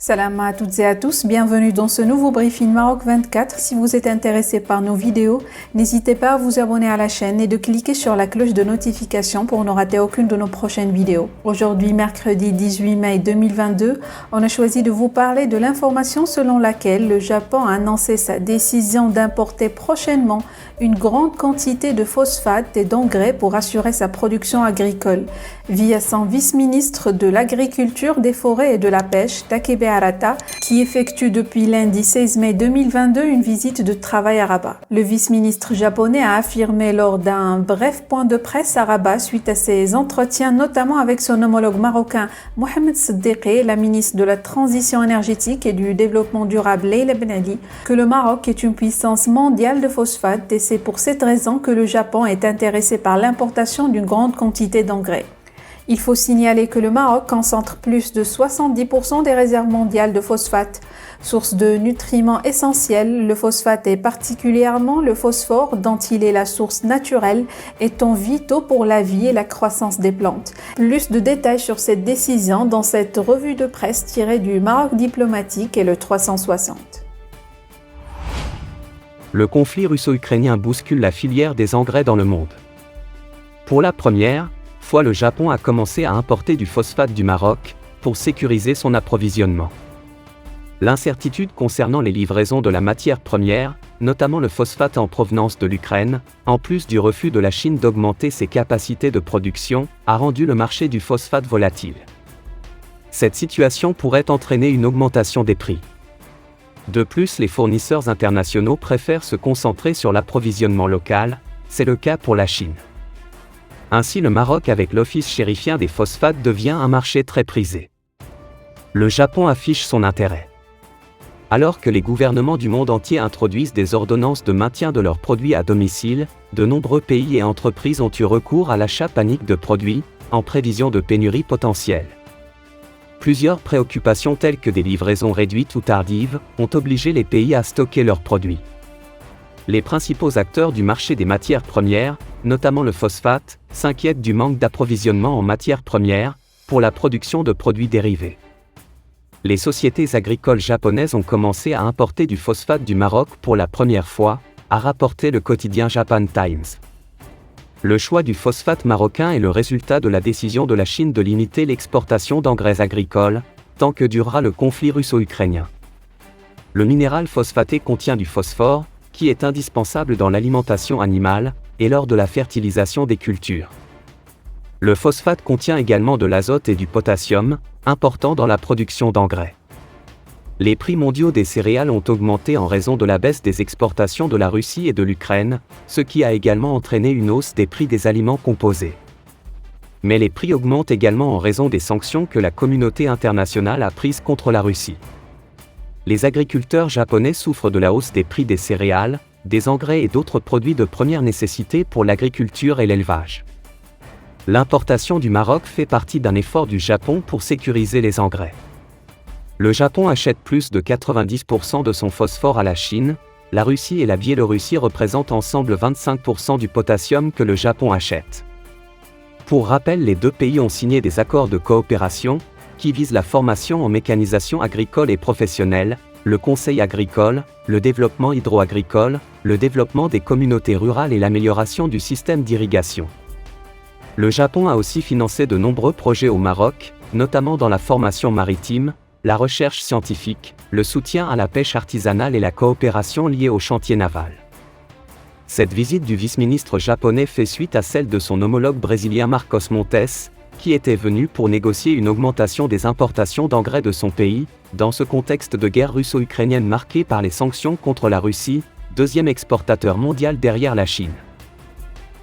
Salam à toutes et à tous, bienvenue dans ce nouveau briefing Maroc 24. Si vous êtes intéressé par nos vidéos, n'hésitez pas à vous abonner à la chaîne et de cliquer sur la cloche de notification pour ne rater aucune de nos prochaines vidéos. Aujourd'hui, mercredi 18 mai 2022, on a choisi de vous parler de l'information selon laquelle le Japon a annoncé sa décision d'importer prochainement une grande quantité de phosphate et d'engrais pour assurer sa production agricole, via son vice-ministre de l'Agriculture, des Forêts et de la Pêche, Takebe Arata, qui effectue depuis lundi 16 mai 2022 une visite de travail à Rabat. Le vice-ministre japonais a affirmé lors d'un bref point de presse à Rabat suite à ses entretiens, notamment avec son homologue marocain Mohamed Siddiqi, la ministre de la Transition énergétique et du Développement durable Leila Ben Ali, que le Maroc est une puissance mondiale de phosphate et c'est pour cette raison que le Japon est intéressé par l'importation d'une grande quantité d'engrais. Il faut signaler que le Maroc concentre plus de 70% des réserves mondiales de phosphate. Source de nutriments essentiels, le phosphate et particulièrement le phosphore dont il est la source naturelle étant vitaux pour la vie et la croissance des plantes. Plus de détails sur cette décision dans cette revue de presse tirée du Maroc diplomatique et le 360. Le conflit russo-ukrainien bouscule la filière des engrais dans le monde. Pour la première fois, le Japon a commencé à importer du phosphate du Maroc pour sécuriser son approvisionnement. L'incertitude concernant les livraisons de la matière première, notamment le phosphate en provenance de l'Ukraine, en plus du refus de la Chine d'augmenter ses capacités de production, a rendu le marché du phosphate volatile. Cette situation pourrait entraîner une augmentation des prix. De plus, les fournisseurs internationaux préfèrent se concentrer sur l'approvisionnement local, c'est le cas pour la Chine. Ainsi, le Maroc avec l'Office chérifien des phosphates devient un marché très prisé. Le Japon affiche son intérêt. Alors que les gouvernements du monde entier introduisent des ordonnances de maintien de leurs produits à domicile, de nombreux pays et entreprises ont eu recours à l'achat panique de produits, en prévision de pénuries potentielles. Plusieurs préoccupations telles que des livraisons réduites ou tardives ont obligé les pays à stocker leurs produits. Les principaux acteurs du marché des matières premières, notamment le phosphate, s'inquiètent du manque d'approvisionnement en matières premières pour la production de produits dérivés. Les sociétés agricoles japonaises ont commencé à importer du phosphate du Maroc pour la première fois, a rapporté le quotidien Japan Times. Le choix du phosphate marocain est le résultat de la décision de la Chine de limiter l'exportation d'engrais agricoles, tant que durera le conflit russo-ukrainien. Le minéral phosphaté contient du phosphore, qui est indispensable dans l'alimentation animale et lors de la fertilisation des cultures. Le phosphate contient également de l'azote et du potassium, importants dans la production d'engrais. Les prix mondiaux des céréales ont augmenté en raison de la baisse des exportations de la Russie et de l'Ukraine, ce qui a également entraîné une hausse des prix des aliments composés. Mais les prix augmentent également en raison des sanctions que la communauté internationale a prises contre la Russie. Les agriculteurs japonais souffrent de la hausse des prix des céréales, des engrais et d'autres produits de première nécessité pour l'agriculture et l'élevage. L'importation du Maroc fait partie d'un effort du Japon pour sécuriser les engrais. Le Japon achète plus de 90% de son phosphore à la Chine, la Russie et la Biélorussie représentent ensemble 25% du potassium que le Japon achète. Pour rappel, les deux pays ont signé des accords de coopération, qui visent la formation en mécanisation agricole et professionnelle, le conseil agricole, le développement hydro-agricole, le développement des communautés rurales et l'amélioration du système d'irrigation. Le Japon a aussi financé de nombreux projets au Maroc, notamment dans la formation maritime, la recherche scientifique, le soutien à la pêche artisanale et la coopération liée au chantier naval. Cette visite du vice-ministre japonais fait suite à celle de son homologue brésilien Marcos Montes, qui était venu pour négocier une augmentation des importations d'engrais de son pays, dans ce contexte de guerre russo-ukrainienne marqué par les sanctions contre la Russie, deuxième exportateur mondial derrière la Chine.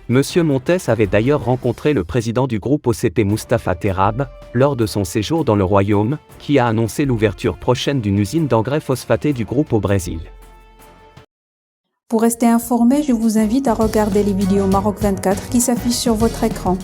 Monsieur Montes avait d'ailleurs rencontré le président du groupe OCP Mustapha Terrab, lors de son séjour dans le Royaume, qui a annoncé l'ouverture prochaine d'une usine d'engrais phosphaté du groupe au Brésil. Pour rester informé, je vous invite à regarder les vidéos Maroc 24 qui s'affichent sur votre écran.